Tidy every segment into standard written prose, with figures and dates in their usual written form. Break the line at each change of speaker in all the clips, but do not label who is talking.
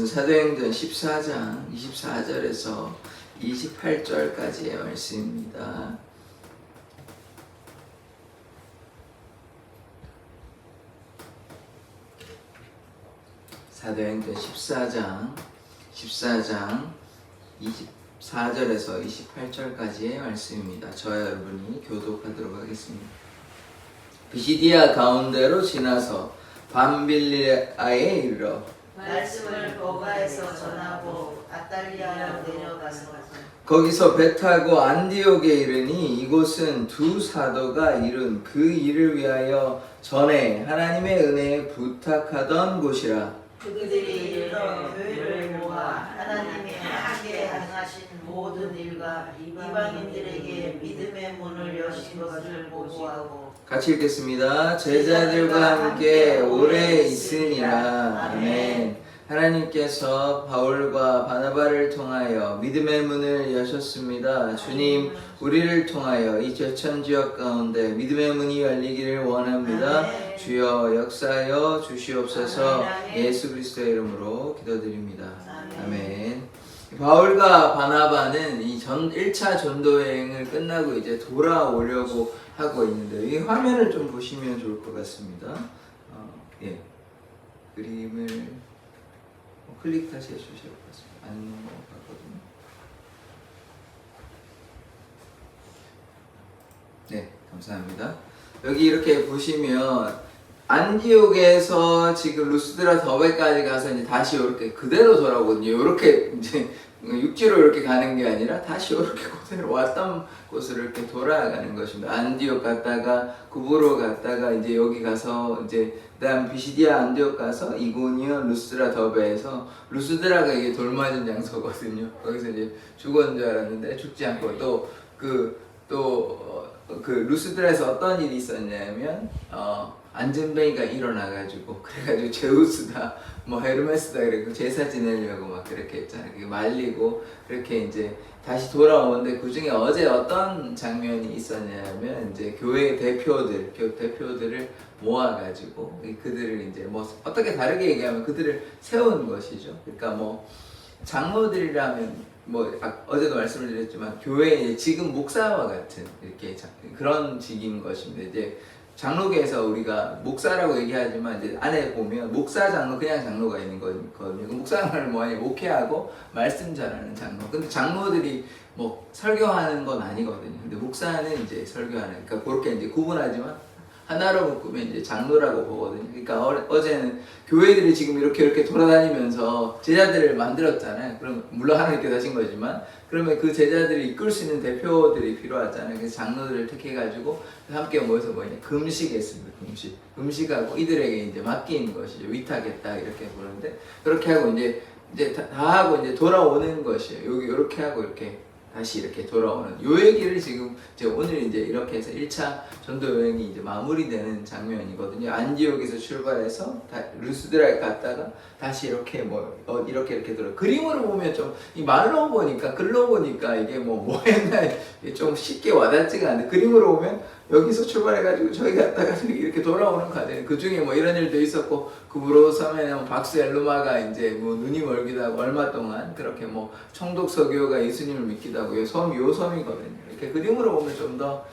말씀은 사도행전 14장 24절에서 28절까지의 말씀입니다. 사도행전 14장 24절에서 28절까지의 말씀입니다. 저와 여러분이 교독하도록 하겠습니다. 비시디아 가운데로 지나서 밤빌리아에 이르러
말씀을 버가에서 전하고 아탈리아로 내려가서
거기서 배 타고 안디옥에 이르니 이곳은 두 사도가 이룬 그 일을 위하여 전에 하나님의 은혜에 부탁하던 곳이라.
그들이 이르러 교회를 모아 하나님의 함께 행하신 모든 일과 이방인들에게 믿음의 문을 여신 것을 보고하고
같이 읽겠습니다. 제자들과 함께 오래 있으니라. 아멘. 하나님께서 바울과 바나바를 통하여 믿음의 문을 여셨습니다. 주님, 우리를 통하여 이 제천 지역 가운데 믿음의 문이 열리기를 원합니다. 주여 역사하여 주시옵소서. 예수 그리스도의 이름으로 기도드립니다. 아멘. 바울과 바나바는 이 1차 전도 여행을 끝나고 이제 돌아오려고 하고 있는데 이 화면을 좀 보시면 좋을 것 같습니다. 그림을 클릭 다시 해주실 것 같습니다. 안 넘어갔거든요. 네, 감사합니다. 여기 이렇게 보시면 안디옥에서 지금 루스드라 더베까지 가서 이제 다시 이렇게 그대로 돌아오거든요. 이렇게 이제 육지로 이렇게 가는 게 아니라 다시 이렇게 그대로 왔던 곳으로 이렇게 돌아가는 것입니다. 안디옥 갔다가 구브로 갔다가 이제 여기 가서 이제 그다음 비시디아 안디옥 가서 이고니온 루스드라 더베에서 루스드라가 이게 돌맞은 장소거든요. 거기서 이제 죽은 줄 알았는데 죽지 않고 또 그 루스드라에서 어떤 일이 있었냐면 안전뱅이가 일어나가지고 그래가지고 제우스다 뭐 헤르메스다 그래고 제사 지내려고 막 그렇게 했잖아요. 그게 말리고 그렇게 이제 다시 돌아오는데 그 중에 어제 어떤 장면이 있었냐면 이제 교회 대표들을 모아가지고 그들을 이제 뭐 어떻게 다르게 얘기하면 그들을 세운 것이죠. 그러니까 뭐 장로들이라면 뭐 어제도 말씀을 드렸지만 교회의 지금 목사와 같은 이렇게 그런 직인 것입니다. 이제 장로계에서 우리가 목사라고 얘기하지만 이제 안에 보면 목사 장로 그냥 장로가 있는 거거든요. 목사를 뭐하냐 목회하고 말씀 전하는 장로. 근데 장로들이 뭐 설교하는 건 아니거든요. 근데 목사는 이제 설교하는 그러니까 그렇게 이제 구분하지만 하나로 묶으면 이제 장로라고 보거든요. 그러니까 어제는 교회들이 지금 이렇게 돌아다니면서 제자들을 만들었잖아요. 그럼 물론 하나님께서 하신 거지만 그러면 그 제자들을 이끌 수 있는 대표들이 필요하잖아요. 그래서 장로들을 택해가지고 함께 모여서 금식했습니다. 금식하고 이들에게 이제 맡긴 것이죠. 위탁했다 이렇게 부르는데 그렇게 하고 이제 다 하고 이제 돌아오는 것이에요. 여기 이렇게 하고 이렇게 다시 이렇게 돌아오는 요 얘기를 지금 오늘 이제 이렇게 해서 1차 전도 여행이 이제 마무리되는 장면이거든요. 안디옥에서 출발해서 루스드라에 갔다가 다시 이렇게 이렇게 돌아. 그림으로 보면 좀 이 말로 보니까 글로 보니까 이게 뭐 했나 좀 쉽게 와닿지가 않는데 그림으로 보면 여기서 출발해가지고 저기 갔다가 이렇게 돌아오는 과정. 그 중에 뭐 이런 일도 있었고 구브로 섬에는 박스 엘루마가 이제 뭐 눈이 멀기도 하고 얼마 동안 그렇게 뭐 총독 서교가 예수님을 믿기도 하고 요 섬이거든요. 이렇게 그림으로 보면 좀 더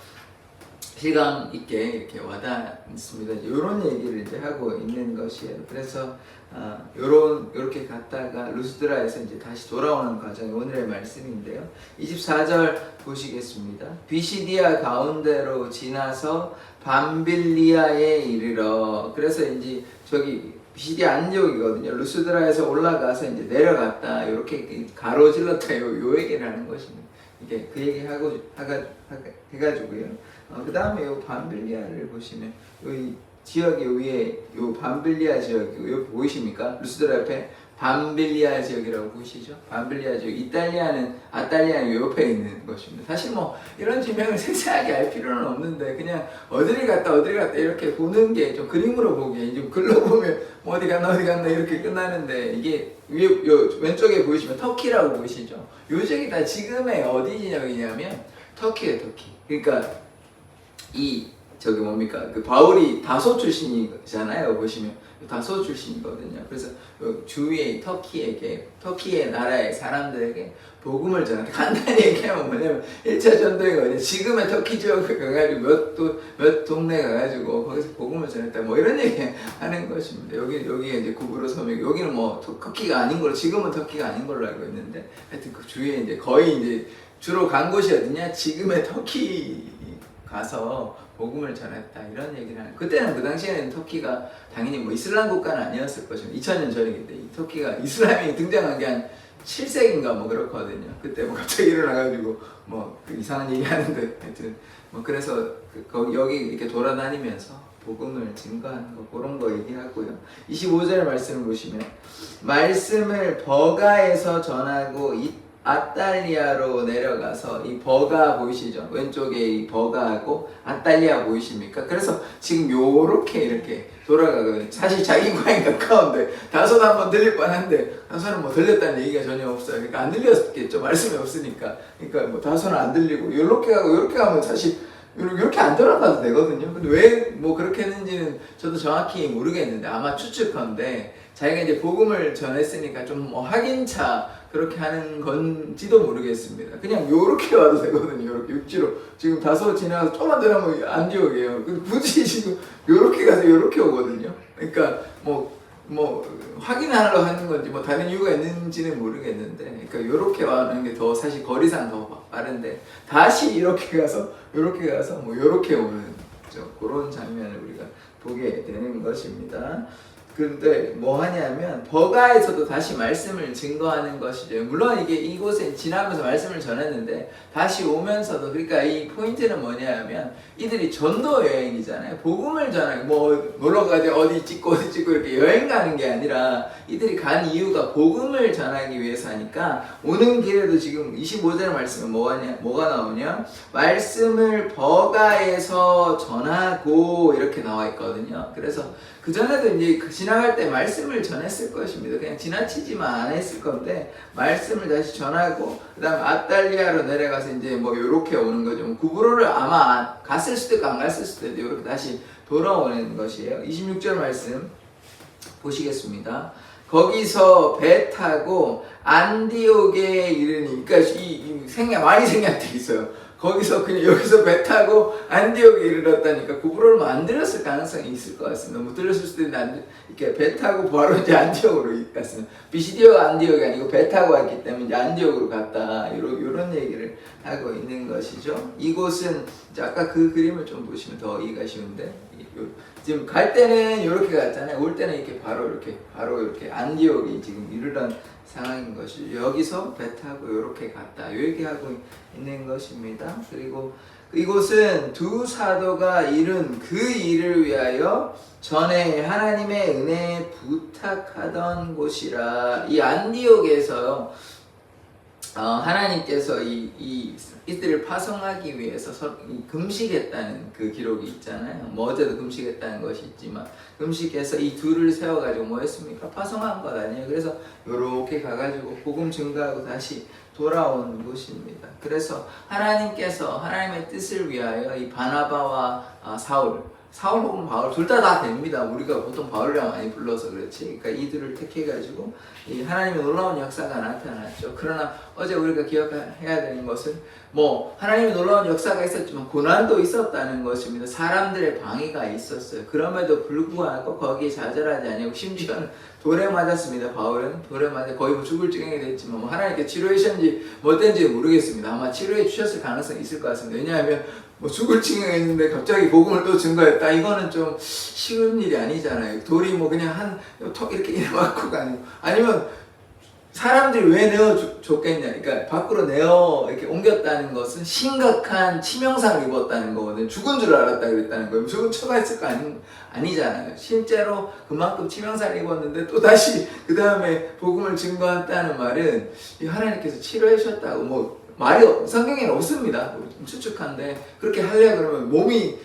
실감 있게 이렇게 와닿습니다. 이런 얘기를 이제 하고 있는 것이에요. 그래서 요렇게 갔다가 루스드라에서 이제 다시 돌아오는 과정이 오늘의 말씀인데요. 24절 보시겠습니다. 비시디아 가운데로 지나서 밤빌리아에 이르러. 그래서 이제 저기 비시디아 안디옥이거든요. 루스드라에서 올라가서 이제 내려갔다. 요렇게 가로질렀다. 요 얘기를 하는 것입니다. 이게 그 얘기 해가지고요. 그 다음에 요 밤빌리아를 보시면 이 지역의 위에 요 밤빌리아 지역 여기 보이십니까? 루스드라 옆에 밤빌리아 지역이라고 보이시죠? 밤빌리아 지역. 아탈리아는 요 옆에 있는 것입니다. 사실 뭐 이런 지명을 세세하게 알 필요는 없는데 그냥 어디를 갔다 이렇게 보는 게 좀 그림으로 보기에 좀 글로 보면 뭐 어디 갔나 이렇게 끝나는데 이게 요 왼쪽에 보이시면 터키라고 보이시죠? 요 지역이 다 지금의 어디 지역이냐면 터키예요, 터키. 그러니까 이 저기 뭡니까? 그 바울이 다소 출신이잖아요. 보시면 다소 출신이거든요. 그래서 주위의 터키의 나라의 사람들에게 복음을 전하는데, 간단히 얘기하면 뭐냐면 1차 전도에 가서 지금의 터키 지역에 가가지고 몇 동네 가가지고 거기서 복음을 전했다, 뭐 이런 얘기 하는 것입니다. 여기가 이제 구브로 섬이고, 여기는 뭐 터키가 아닌 걸로, 지금은 터키가 아닌 걸로 알고 있는데, 하여튼 그 주위에 이제 거의 이제 주로 간 곳이 어디냐, 지금의 터키 가서 복음을 전했다, 이런 얘기를 하는. 그때는 그 당시에는 터키가 당연히 뭐 이슬람 국가는 아니었을 것입니다. 2000년 전이기 때문에 이 터키가 이슬람이 등장한 게 한 7세기인가 뭐 그렇거든요. 그때 뭐 갑자기 일어나가지고 뭐그 이상한 얘기 하는데, 하여튼 뭐 그래서 여기 이렇게 돌아다니면서 복음을 증거하는 거, 그런 거 얘기하고요. 25절 말씀을 보시면, 말씀을 버가에서 전하고 아탈리아로 내려가서, 이 버가 보이시죠? 왼쪽에 이 버가하고 아탈리아 보이십니까? 그래서 지금 요렇게 이렇게 돌아가거든요. 사실 자기 고향이 가까운데 다소는 한번 들릴 뻔한데, 다소는 뭐 들렸다는 얘기가 전혀 없어요. 그러니까 안 들렸겠죠. 말씀이 없으니까. 그러니까 뭐 다소는 안 들리고, 요렇게 가고 요렇게 가면 사실 이렇게 안 돌아가도 되거든요. 근데 왜 뭐 그렇게 했는지는 저도 정확히 모르겠는데, 아마 추측컨대 자기가 이제 복음을 전했으니까 좀 뭐 확인차 그렇게 하는 건지도 모르겠습니다. 그냥 요렇게 와도 되거든요. 요렇게 육지로 지금 다소 지나가서 조금만 더 하면 안디옥이에요. 굳이 지금 요렇게 가서 요렇게 오거든요. 그러니까 뭐 확인하러 하는 건지 뭐 다른 이유가 있는지는 모르겠는데, 그러니까 요렇게 와는 게 더 사실 거리상 더 빠른데, 다시 이렇게 가서 요렇게 가서 뭐 요렇게 오는 그런 장면을 우리가 보게 되는 것입니다. 근데 뭐 하냐면 버가에서도 다시 말씀을 증거하는 것이죠. 물론 이게 이곳에 지나면서 말씀을 전했는데 다시 오면서도, 그러니까 이 포인트는 뭐냐면 이들이 전도 여행이잖아요. 복음을 전하고 뭐 놀러 가지 어디 찍고 이렇게 여행 가는 게 아니라, 이들이 간 이유가 복음을 전하기 위해서니까, 오는 길에도 지금 25절 말씀에 뭐가 나오냐, 말씀을 버가에서 전하고 이렇게 나와 있거든요. 그래서 그 전에도 이제 지나갈 때 말씀을 전했을 것입니다. 그냥 지나치지만 안 했을 건데, 말씀을 다시 전하고, 그 다음에 아탈리아로 내려가서 이제 뭐 요렇게 오는 거죠. 구브로를 아마 갔을 수도 있고 안 갔을 수도 있는데, 요렇게 다시 돌아오는 것이에요. 26절 말씀 보시겠습니다. 거기서 배 타고 안디옥에 이르니, 그러니까 많이 생략돼 있어요. 거기서 그냥 여기서 배 타고 안디옥에 이르렀다니까 구브로를 안 들었을 가능성이 있을 것 같습니다. 못 들었을 수도 있는데, 이렇게 배 타고 바로 이제 안디옥으로 갔습니다. 비시디오가 안디옥이 아니고 배 타고 왔기 때문에 이제 안디옥으로 갔다, 이런 얘기를 하고 있는 것이죠. 이곳은 이제 아까 그 그림을 좀 보시면 더 이해가 쉬운데, 지금 갈 때는 이렇게 갔잖아요. 올 때는 이렇게 바로 이렇게 안디옥이 지금 이르던 상황인 것이죠. 여기서 배 타고 이렇게 갔다, 이 얘기하고 있는 것입니다. 그리고 이곳은 두 사도가 이룬 그 일을 위하여 전에 하나님의 은혜에 부탁하던 곳이라. 이 안디옥에서 하나님께서 이들을 파송하기 위해서 금식했다는 그 기록이 있잖아요. 뭐 어제도 금식했다는 것이 있지만, 금식해서 이 둘을 세워가지고 뭐 했습니까? 파송한 것 아니에요. 그래서 요렇게 가가지고 복음 증거하고 다시 돌아온 곳입니다. 그래서 하나님께서 하나님의 뜻을 위하여 이 바나바와 사울 혹은 바울 둘 다 됩니다. 우리가 보통 바울이랑 많이 불러서 그렇지. 그러니까 이들을 택해가지고 이 하나님의 놀라운 역사가 나타났죠. 그러나 어제 우리가 기억해야 되는 것은, 뭐 하나님의 놀라운 역사가 있었지만 고난도 있었다는 것입니다. 사람들의 방해가 있었어요. 그럼에도 불구하고 거기에 좌절하지 아니하고, 심지어는 돌에 맞았습니다. 바울은 돌에 맞아 거의 뭐 죽을 지경이 됐지만, 뭐 하나님께 치료해 주셨는지 뭐 어땠는지 모르겠습니다. 아마 치료해 주셨을 가능성이 있을 것 같습니다. 왜냐하면 뭐 죽을 지경에 있는데 갑자기 복음을 또 증거했다, 이거는 좀 쉬운 일이 아니잖아요. 돌이 뭐 그냥 턱 이렇게 맞고 아니면 사람들이 왜 내어줬겠냐, 그러니까 밖으로 이렇게 옮겼다는 것은 심각한 치명상을 입었다는 거거든요. 죽은 줄 알았다 그랬다는 거예요. 죽은 척가 했을 거 아니잖아요. 실제로 그만큼 치명상을 입었는데 또 다시 그 다음에 복음을 증거했다는 말은 하나님께서 치료해 주셨다고, 뭐 말이 성경에는 없습니다. 추측한데, 그렇게 하려고 그러면 몸이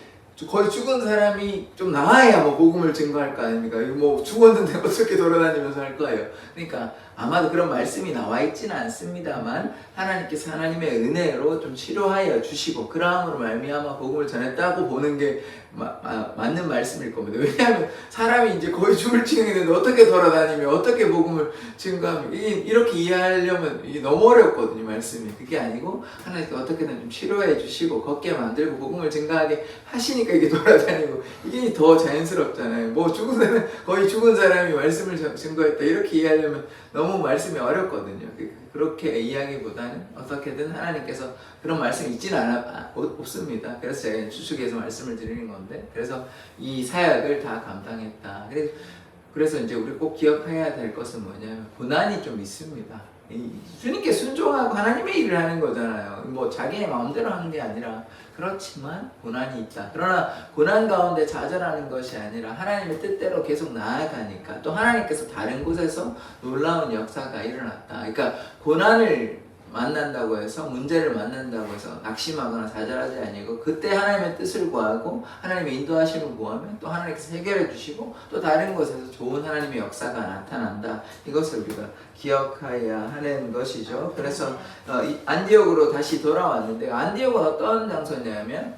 거의 죽은 사람이 좀 나아야 뭐 복음을 증거할 거 아닙니까? 뭐 죽었는데 어떻게 돌아다니면서 할 거예요. 그러니까 아마도 그런 말씀이 나와 있지는 않습니다만 하나님께서 하나님의 은혜로 좀 치료하여 주시고 그러함으로 말미암아 복음을 전했다고 보는 게 맞는 말씀일 겁니다. 왜냐하면 사람이 이제 거의 죽을 지경이 되는데 어떻게 돌아다니며 어떻게 복음을 증거하며 이렇게 이해하려면 이게 너무 어렵거든요. 말씀이 그게 아니고 하나님께서 어떻게든 좀 치료해 주시고 걷게 만들고 복음을 증거하게 하시니까 이게 돌아다니고 이게 더 자연스럽잖아요. 뭐 죽은 사람 거의 죽은 사람이 말씀을 증거했다 이렇게 이해하려면 너무 말씀이 어렵거든요. 그렇게 이야기보다는 어떻게든 하나님께서 그런 말씀이 있지는 없습니다. 그래서 제가 추측해서 말씀을 드리는 건데, 그래서 이 사역을 다 감당했다. 그래서 이제 우리 꼭 기억해야 될 것은 뭐냐면 고난이 좀 있습니다. 주님께 순종하고 하나님의 일을 하는 거잖아요. 뭐 자기의 마음대로 하는 게 아니라 그렇지만 고난이 있다. 그러나 고난 가운데 좌절하는 것이 아니라 하나님의 뜻대로 계속 나아가니까 또 하나님께서 다른 곳에서 놀라운 역사가 일어났다. 그러니까 고난을 만난다고 해서 문제를 만난다고 해서 낙심하거나 좌절하지 아니고 그때 하나님의 뜻을 구하고 하나님의 인도하심을 구하면 또 하나님께서 해결해 주시고 또 다른 곳에서 좋은 하나님의 역사가 나타난다. 이것을 우리가 기억해야 하는 것이죠. 그래서 안디옥으로 다시 돌아왔는데 안디옥은 어떤 장소냐면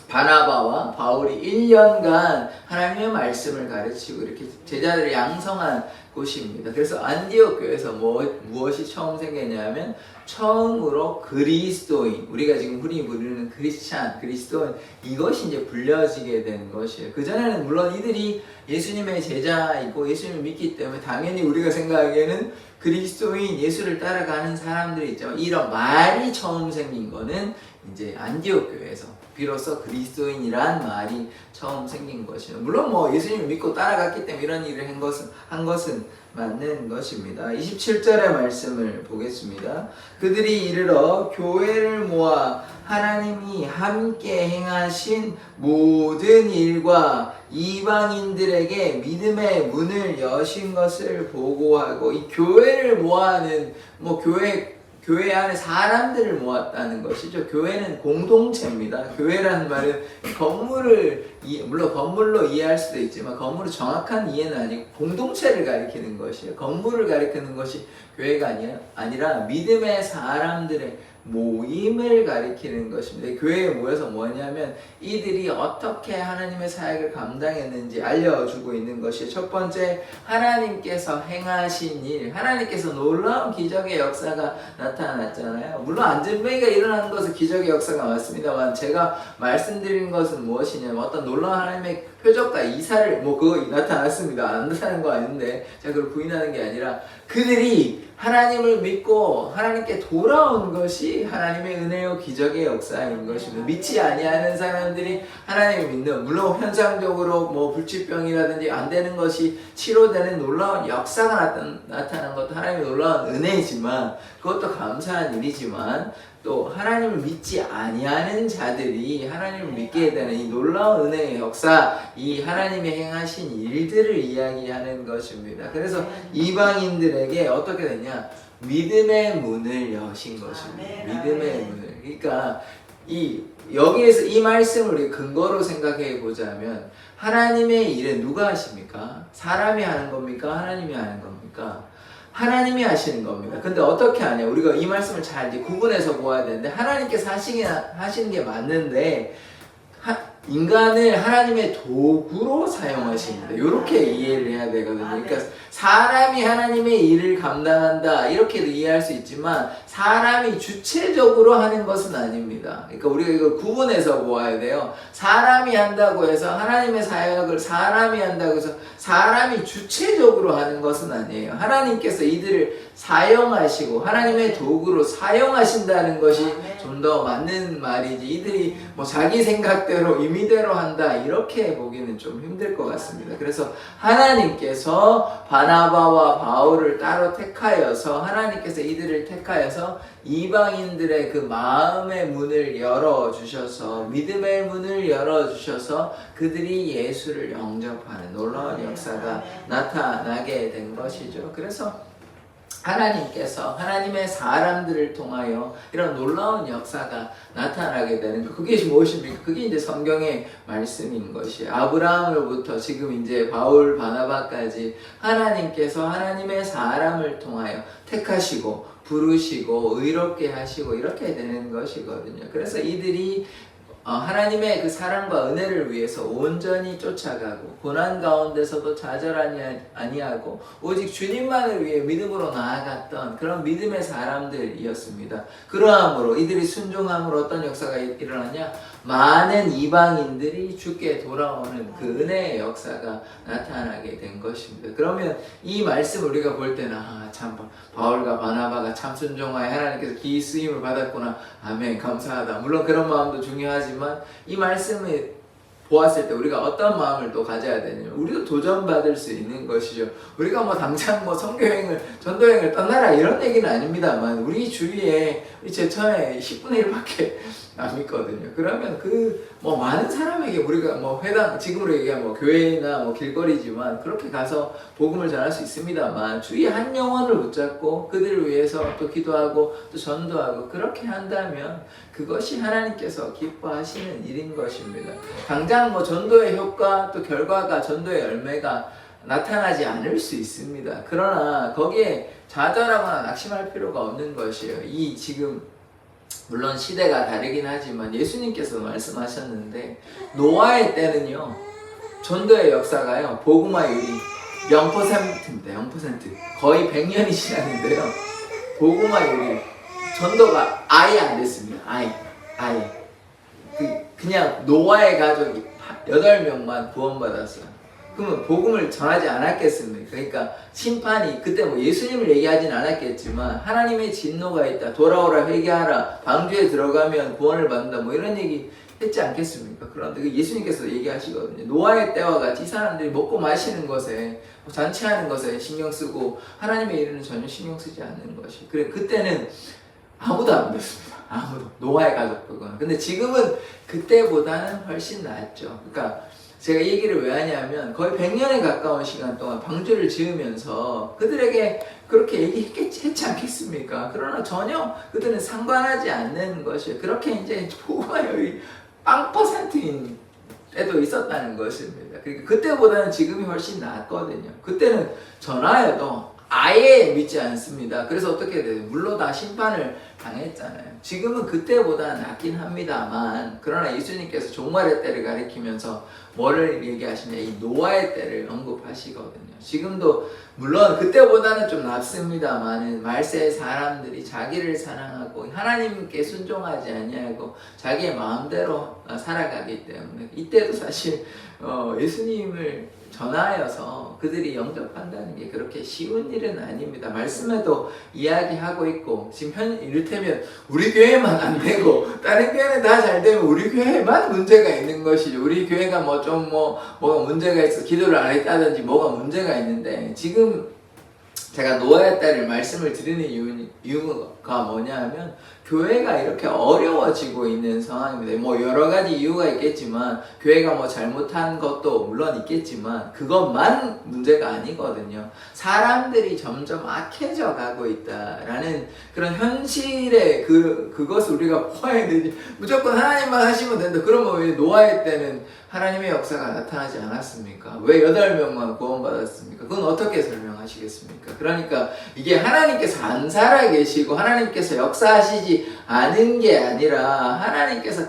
바나바와 바울이 1년간 하나님의 말씀을 가르치고 이렇게 제자들을 양성한 곳입니다. 그래서 안디옥 교회에서 무엇이 처음 생겼냐면 처음으로 그리스도인, 우리가 지금 흔히 부르는 크리스찬, 그리스도인 이것이 이제 불려지게 된 것이에요. 그전에는 물론 이들이 예수님의 제자이고 예수님을 믿기 때문에 당연히 우리가 생각하기에는 그리스도인, 예수를 따라가는 사람들이 있지만 이런 말이 처음 생긴 거는 이제 안디옥 교회에서 비로소 그리스도인이란 말이 처음 생긴 것이에요. 물론 뭐 예수님을 믿고 따라갔기 때문에 이런 일을 한 것은 맞는 것입니다. 27절의 말씀을 보겠습니다. 그들이 이르러 교회를 모아 하나님이 함께 행하신 모든 일과 이방인들에게 믿음의 문을 여신 것을 보고하고, 이 교회를 모아는 교회 안에 사람들을 모았다는 것이죠. 교회는 공동체입니다. 교회라는 말은 물론 건물로 이해할 수도 있지만 건물의 정확한 이해는 아니고 공동체를 가리키는 것이에요. 건물을 가리키는 것이 교회가 아니라 믿음의 사람들의 모임을 가리키는 것입니다. 교회에 모여서 뭐냐면 이들이 어떻게 하나님의 사역을 감당했는지 알려주고 있는 것이 첫 번째, 하나님께서 행하신 일, 하나님께서 놀라운 기적의 역사가 나타났잖아요. 물론 안전뱅이가 일어나는 것은 기적의 역사가 맞습니다만 제가 말씀드리는 것은 무엇이냐면 어떤 놀라운 하나님의 표적과 이사를 그거 나타났습니다. 안 나타난 거 아닌데 제가 그걸 부인하는 게 아니라 그들이 하나님을 믿고 하나님께 돌아온 것이 하나님의 은혜요 기적의 역사인 것입니다. 믿지 아니하는 사람들이 하나님을 믿는, 물론 현상적으로 불치병이라든지 안 되는 것이 치료되는 놀라운 역사가 나타난 것도 하나님의 놀라운 은혜이지만 그것도 감사한 일이지만 또 하나님을 믿지 아니하는 자들이 하나님을 믿게 되는 이 놀라운 은혜의 역사, 이 하나님이 행하신 일들을 이야기하는 것입니다. 그래서 이방인들에게 어떻게 되냐? 믿음의 문을 여신 것입니다. 믿음의 문을. 그러니까 여기에서 이 말씀을 우리 근거로 생각해 보자면 하나님의 일은 누가 하십니까? 사람이 하는 겁니까? 하나님이 하는 겁니까? 하나님이 하시는 겁니다. 근데 어떻게 하냐? 우리가 이 말씀을 잘 구분해서 보아야 되는데 하나님께서 하시는 게 맞는데 인간을 하나님의 도구로 사용하십니다. 이렇게 이해를 해야 되거든요. 그러니까 사람이 하나님의 일을 감당한다 이렇게도 이해할 수 있지만 사람이 주체적으로 하는 것은 아닙니다. 그러니까 우리가 이걸 구분해서 보아야 돼요. 사람이 한다고 해서 하나님의 사역을 사람이 한다고 해서 사람이 주체적으로 하는 것은 아니에요. 하나님께서 이들을 사용하시고 하나님의 도구로 사용하신다는 것이 좀 더 맞는 말이지, 이들이 자기 생각대로 임의대로 한다 이렇게 보기는 좀 힘들 것 같습니다. 그래서 하나님께서 바나바와 바울을 따로 택하여서 하나님께서 이들을 택하여서 이방인들의 그 마음의 문을 열어주셔서 믿음의 문을 열어주셔서 그들이 예수를 영접하는 놀라운 역사가 나타나게 된 것이죠. 그래서 하나님께서 하나님의 사람들을 통하여 이런 놀라운 역사가 나타나게 되는 것. 그게 무엇입니까? 그게 이제 성경의 말씀인 것이에요. 아브라함으로부터 지금 이제 바울, 바나바까지 하나님께서 하나님의 사람을 통하여 택하시고 부르시고 의롭게 하시고 이렇게 되는 것이거든요. 그래서 이들이 하나님의 그 사랑과 은혜를 위해서 온전히 쫓아가고 고난 가운데서도 좌절하지 아니하고 오직 주님만을 위해 믿음으로 나아갔던 그런 믿음의 사람들이었습니다. 그러함으로 이들이 순종함으로 어떤 역사가 일어났냐? 많은 이방인들이 주께 돌아오는 그 은혜의 역사가 나타나게 된 것입니다. 그러면 이 말씀을 우리가 볼 때는 참 바울과 바나바가 참 순종하여 하나님께서 기 쓰임을 받았구나. 아멘, 감사하다. 물론 그런 마음도 중요하지만 이 말씀을 보았을 때 우리가 어떤 마음을 또 가져야 되냐면 우리도 도전받을 수 있는 것이죠. 우리가 뭐 당장 뭐 선교행을 전도행을 떠나라 이런 얘기는 아닙니다만 우리 주위에 제 처음에 10분의 1밖에 안 믿거든요. 그러면 그 뭐 많은 사람에게 우리가 뭐 회당 지금으로 얘기하면 뭐 교회나 뭐 길거리지만 그렇게 가서 복음을 전할 수 있습니다만 주위에 한 영혼을 붙잡고 그들을 위해서 또 기도하고 또 전도하고 그렇게 한다면 그것이 하나님께서 기뻐하시는 일인 것입니다. 당장 뭐 전도의 효과 또 결과가 전도의 열매가 나타나지 않을 수 있습니다. 그러나 거기에 좌절하거나 낙심할 필요가 없는 것이에요. 이 지금 물론 시대가 다르긴 하지만 예수님께서 말씀하셨는데 노아의 때는요 전도의 역사가요 복음화율이 0%입니다. 0% 거의 100년이 지났는데요 복음화율이 전도가 아예 안 됐습니다. 아예 그냥 노아의 가족이 8명만 구원받았어요. 그러면 복음을 전하지 않았겠습니까? 그러니까 심판이 그때 뭐 예수님을 얘기하진 않았겠지만 하나님의 진노가 있다. 돌아오라 회개하라. 방주에 들어가면 구원을 받는다. 뭐 이런 얘기 했지 않겠습니까? 그런데 예수님께서 얘기하시거든요. 노아의 때와 같이 이 사람들이 먹고 마시는 것에 잔치하는 것에 신경 쓰고 하나님의 일은 전혀 신경 쓰지 않는 것이. 그래 그때는 아무도 안 믿었습니다. 아무도. 노아의 가족들은. 근데 지금은 그때보다는 훨씬 낫죠. 그러니까 제가 이 얘기를 왜 하냐면 거의 100년에 가까운 시간 동안 방주를 지으면서 그들에게 그렇게 얘기했지 않겠습니까? 그러나 전혀 그들은 상관하지 않는 것이에요. 그렇게 이제 부활이 0%인 때도 있었다는 것입니다. 그러니까 그때보다는 지금이 훨씬 낫거든요. 그때는 전하여도 아예 믿지 않습니다. 그래서 어떻게 돼요? 물론 다 심판을 당했잖아요. 지금은 그때보다 낫긴 합니다만 그러나 예수님께서 종말의 때를 가리키면서 뭐를 얘기하시냐 이 노아의 때를 언급하시거든요. 지금도 물론 그때보다는 좀 낫습니다만 말세의 사람들이 자기를 사랑하고 하나님께 순종하지 아니하고 자기의 마음대로 살아가기 때문에 이때도 사실 예수님을 전하여서 그들이 영접한다는 게 그렇게 쉬운 일은 아닙니다. 말씀에도 이야기하고 있고 지금 이를테면 우리 교회만 안 되고 다른 교회는 다 잘 되면 우리 교회만 문제가 있는 것이죠. 우리 교회가 뭐가 문제가 있어 기도를 안 했다든지 뭐가 문제가 있는데 지금 제가 노아의 때를 말씀을 드리는 이유가 뭐냐 하면 교회가 이렇게 어려워지고 있는 상황입니다. 뭐 여러 가지 이유가 있겠지만 교회가 뭐 잘못한 것도 물론 있겠지만 그것만 문제가 아니거든요. 사람들이 점점 악해져 가고 있다라는 그런 현실의 그것을 우리가 보아야 되지. 무조건 하나님만 하시면 된다. 그러면 왜 노아의 때는 하나님의 역사가 나타나지 않았습니까? 왜 8명만 구원받았습니까? 그건 어떻게 설명하시겠습니까? 그러니까 이게 하나님께서 안 살아계시고 하나님께서 역사하시지 않은 게 아니라 하나님께서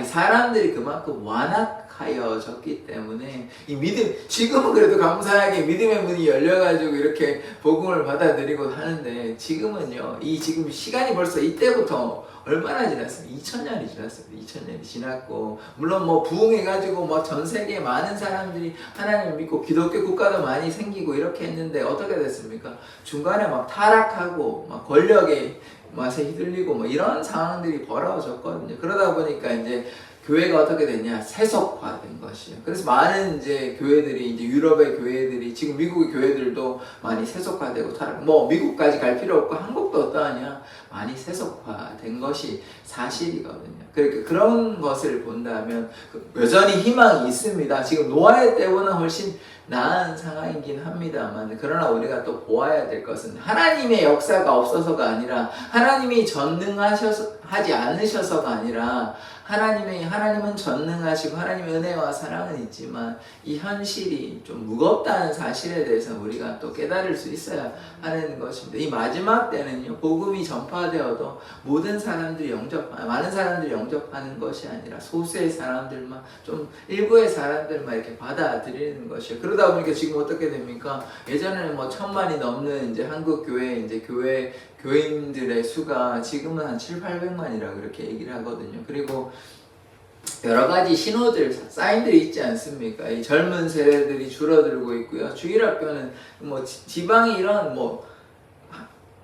사람들이 그만큼 완악하여졌기 때문에 이 믿음, 지금은 그래도 감사하게 믿음의 문이 열려가지고 이렇게 복음을 받아들이고 하는데 지금은요, 지금 시간이 벌써 이때부터 얼마나 지났습니까? 2000년이 지났습니다. 2000년이 지났고 물론 뭐 부흥해가지고 뭐 전 세계 많은 사람들이 하나님을 믿고 기독교 국가도 많이 생기고 이렇게 했는데 어떻게 됐습니까? 중간에 막 타락하고 막 권력의 맛에 휘둘리고 뭐 이런 상황들이 벌어졌거든요. 그러다 보니까 이제 교회가 어떻게 됐냐? 세속화된 것이에요. 그래서 많은 이제 교회들이, 이제 유럽의 교회들이, 지금 미국의 교회들도 많이 세속화되고 뭐 미국까지 갈 필요 없고 한국도 어떠하냐? 많이 세속화된 것이 사실이거든요. 그러니까 그런 것을 본다면 여전히 희망이 있습니다. 지금 노아의 때보다 훨씬 나은 상황이긴 합니다만, 그러나 우리가 또 보아야 될 것은 하나님의 역사가 없어서가 아니라 하나님이 하지 않으셔서가 아니라 하나님은 전능하시고 하나님의 은혜와 사랑은 있지만 이 현실이 좀 무겁다는 사실에 대해서 우리가 또 깨달을 수 있어야 하는 것입니다. 이 마지막 때는요, 복음이 전파되어도 많은 사람들이 영접하는 것이 아니라 소수의 사람들만, 좀 일부의 사람들만 이렇게 받아들이는 것이에요. 그러다 보니까 지금 어떻게 됩니까? 예전에는 뭐 1000만이 넘는 이제 한국 교회 교인들의 수가 지금은 한 700~800만이라고 그렇게 얘기를 하거든요. 그리고 여러 가지 신호들, 사인들이 있지 않습니까? 이 젊은 세대들이 줄어들고 있고요. 주일학교는 뭐 지방이 이런 뭐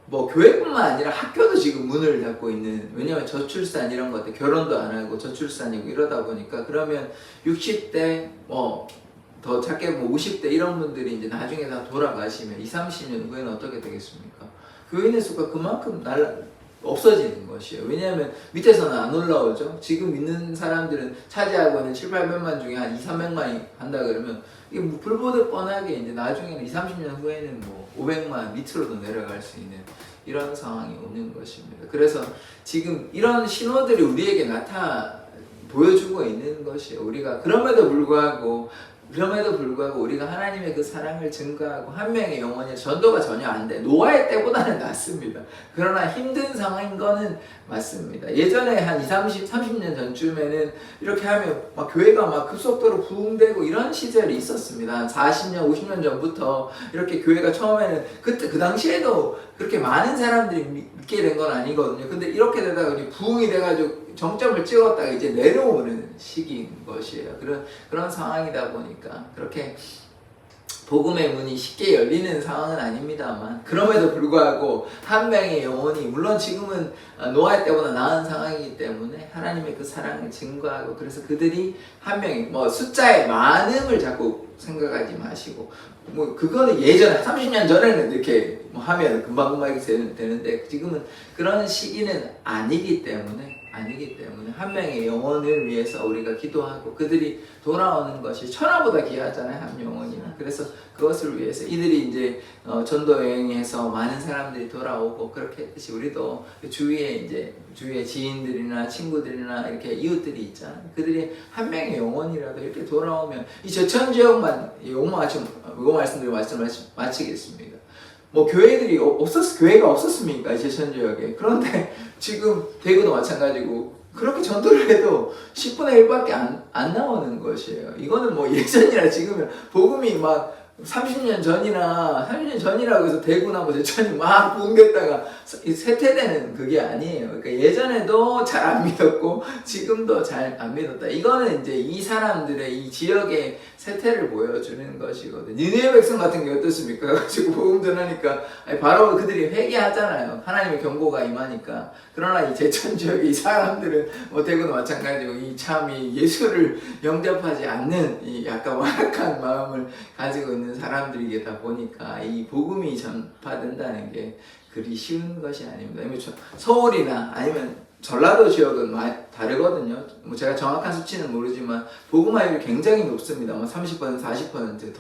교회뿐만 아니라 학교도 지금 문을 닫고 있는, 왜냐면 저출산 이런 것들, 결혼도 안 하고 저출산이고 이러다 보니까, 그러면 60대 더 작게 50대 이런 분들이 이제 나중에 다 돌아가시면 20~30년 후에는 어떻게 되겠습니까? 교인의 수가 그만큼 없어지는 것이에요. 왜냐하면 밑에서는 안 올라오죠. 지금 있는 사람들은 차지하고 있는 700~800만 중에 한 200~300만이 한다 그러면 이게 뭐 불보듯 뻔하게 이제 나중에는 20~30년 후에는 뭐 500만 밑으로도 내려갈 수 있는 이런 상황이 오는 것입니다. 그래서 지금 이런 신호들이 우리에게 보여주고 있는 것이에요. 우리가 그럼에도 불구하고 우리가 하나님의 그 사랑을 증거하고 한 명의 영혼이 전도가 전혀 안 돼. 노아의 때보다는 낫습니다. 그러나 힘든 상황인 거는 맞습니다. 예전에 한 30년 전쯤에는 이렇게 하면 막 교회가 막 급속도로 부흥되고 이런 시절이 있었습니다. 한 40년, 50년 전부터 이렇게 교회가 처음에는 그 당시에도 그렇게 많은 사람들이 믿게 된 건 아니거든요. 근데 이렇게 되다가 부흥이 돼가지고 정점을 찍었다가 이제 내려오는 시기인 것이에요. 그런 상황이다 보니까 그렇게 복음의 문이 쉽게 열리는 상황은 아닙니다만, 그럼에도 불구하고 한 명의 영혼이, 물론 지금은 노아의 때보다 나은 상황이기 때문에 하나님의 그 사랑을 증거하고, 그래서 그들이 한 명이 숫자의 많음을 자꾸 생각하지 마시고, 그거는 예전에 30년 전에는 이렇게 하면 금방금방 이렇게 되는데, 지금은 그런 시기는 아니기 때문에 한 명의 영혼을 위해서 우리가 기도하고 그들이 돌아오는 것이 천하보다 귀하잖아요, 한 영혼이나. 그래서 그것을 위해서 이들이 이제 전도 여행에서 많은 사람들이 돌아오고 그렇게 했듯이, 우리도 주위에 지인들이나 친구들이나 이렇게 이웃들이 있잖아요. 그들이 한 명의 영혼이라도 이렇게 돌아오면, 이 제천 지역만 요거 말씀드리고 마치겠습니다. 교회가 없었습니까? 제천 지역에. 그런데 지금 대구도 마찬가지고, 그렇게 전도를 해도 10분의 1밖에 안 나오는 것이에요. 이거는 예전이나 지금이나 복음이 30년 전이라고 해서 대구나 제천이 막 붕괴했다가 쇠퇴되는 그게 아니에요. 그러니까 예전에도 잘 안 믿었고 지금도 잘 안 믿었다. 이거는 이제 이 사람들의 이 지역의 쇠퇴를 보여주는 것이거든요. 니느웨 백성 같은 게 어떻습니까? 가지고 복음 전하니까 바로 그들이 회개하잖아요. 하나님의 경고가 임하니까. 그러나 이 제천 지역의 이 사람들은 대구도 마찬가지고 이 예수를 영접하지 않는 이 약간 완악한 마음을 가지고 있는 사람들이다 보니까 이 복음이 전파된다는 게 그리 쉬운 것이 아닙니다. 서울이나 아니면 전라도 지역은 다르거든요. 제가 정확한 수치는 모르지만 복음화율이 굉장히 높습니다. 30%, 40%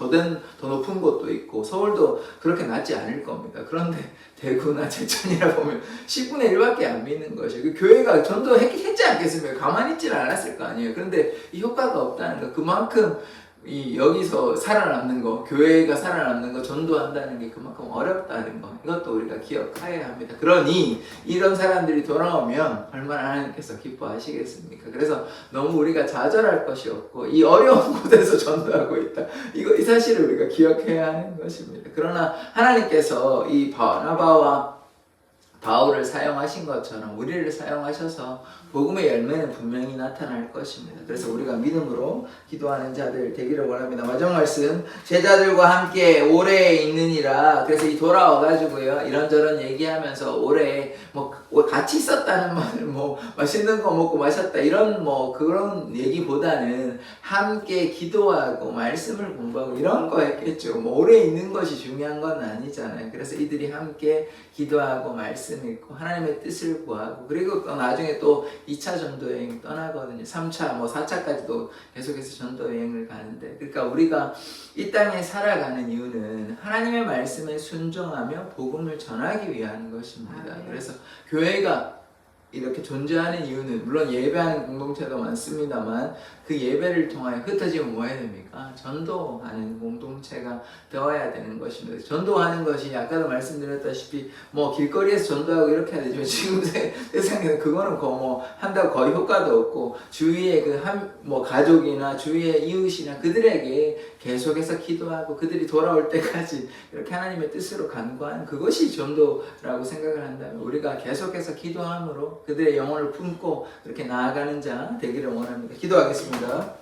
더 높은 곳도 있고, 서울도 그렇게 낮지 않을 겁니다. 그런데 대구나 제천이라 보면 10분의 1밖에 안 믿는 것이에요. 그 교회가 전도했지 않겠습니까? 가만히 있질 않았을 거 아니에요. 그런데 이 효과가 없다는 거, 그만큼 여기서 살아남는 거, 교회가 살아남는 거, 전도한다는 게 그만큼 어렵다는 거, 이것도 우리가 기억해야 합니다. 그러니 이런 사람들이 돌아오면 얼마나 하나님께서 기뻐하시겠습니까? 그래서 너무 우리가 좌절할 것이 없고, 이 어려운 곳에서 전도하고 있다, 이 사실을 우리가 기억해야 하는 것입니다. 그러나 하나님께서 이 바나바와 바울을 사용하신 것처럼 우리를 사용하셔서 복음의 열매는 분명히 나타날 것입니다. 그래서 우리가 믿음으로 기도하는 자들 되기를 원합니다. 마지막 말씀, 제자들과 함께 오래 있느니라. 그래서 돌아와가지고요, 이런저런 얘기하면서 오래 같이 있었다는 말을 맛있는 거 먹고 마셨다 이런 그런 얘기보다는 함께 기도하고 말씀을 공부하고 이런 거 했겠죠. 오래 있는 것이 중요한 건 아니잖아요. 그래서 이들이 함께 기도하고 말씀 말씀 읽고 하나님의 뜻을 구하고 그리고 또 나중에 또 2차 전도 여행 떠나거든요. 3차 뭐 4차까지도 계속해서 전도 여행을 가는데 그러니까 우리가 이 땅에 살아가는 이유는 하나님의 말씀에 순종하며 복음을 전하기 위한 것입니다. 그래서 교회가 이렇게 존재하는 이유는 물론 예배하는 공동체가 많습니다만 그 예배를 통하여 흩어지면 뭐 해야 됩니까? 전도하는 공동체가 되어야 되는 것입니다. 전도하는 것이 아까도 말씀드렸다시피 뭐 길거리에서 전도하고 이렇게 해야 되죠. 지금 세상에는 그거는 뭐 한다고 거의 효과도 없고 주위에 그 뭐 가족이나 주위의 이웃이나 그들에게 계속해서 기도하고 그들이 돌아올 때까지 이렇게 하나님의 뜻으로 간구하는 그것이 전도라고 생각을 한다면 우리가 계속해서 기도함으로 그들의 영혼을 품고 그렇게 나아가는 자 되기를 원합니다. 기도하겠습니다.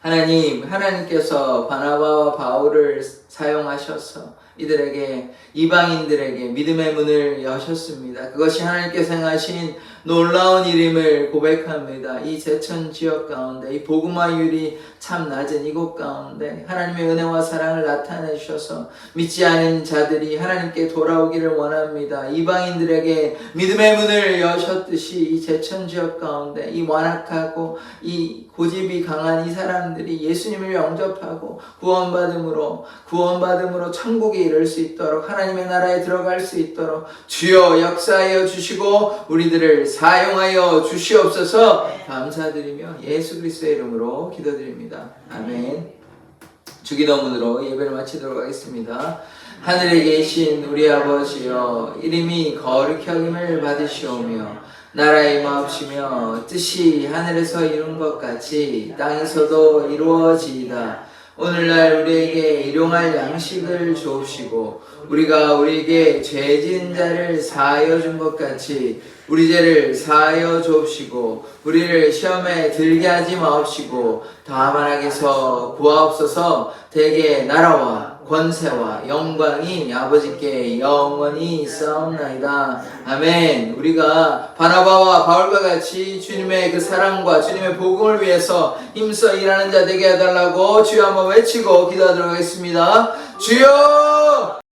하나님, 하나님께서 바나바와 바울을 사용하셔서 이들에게 이방인들에게 믿음의 문을 여셨습니다. 그것이 하나님께서 행하신 놀라운 일임을 고백합니다. 이 제천 지역 가운데 이 복음화율이 참 낮은 이곳 가운데 하나님의 은혜와 사랑을 나타내셔서 믿지 않은 자들이 하나님께 돌아오기를 원합니다. 이방인들에게 믿음의 문을 여셨듯이 이 제천 지역 가운데 이 완악하고 이 고집이 강한 이 사람들이 예수님을 영접하고 구원받음으로 천국에 이를 수 있도록 하나님의 나라에 들어갈 수 있도록 주여 역사하여 주시고 우리들을 사용하여 주시옵소서. 감사드리며 예수 그리스도의 이름으로 기도드립니다. 아멘. 주기도문으로 예배를 마치도록 하겠습니다. 하늘에 계신 우리 아버지여, 이름이 거룩히 여김을 받으시오며 나라의 임하옵시며 뜻이 하늘에서 이룬 것 같이 땅에서도 이루어지이다. 오늘날 우리에게 일용할 양식을 주옵시고 우리가 우리에게 죄 지은 자를 사하여 준 것 같이 우리 죄를 사하여 주옵시고 우리를 시험에 들게 하지 마옵시고 다만 악에서 구하옵소서. 대개 나라와 권세와 영광이 아버지께 영원히 있사옵나이다. 아멘. 우리가 바나바와 바울과 같이 주님의 그 사랑과 주님의 복음을 위해서 힘써 일하는 자 되게 해달라고 주여 한번 외치고 기도하도록 하겠습니다. 주여!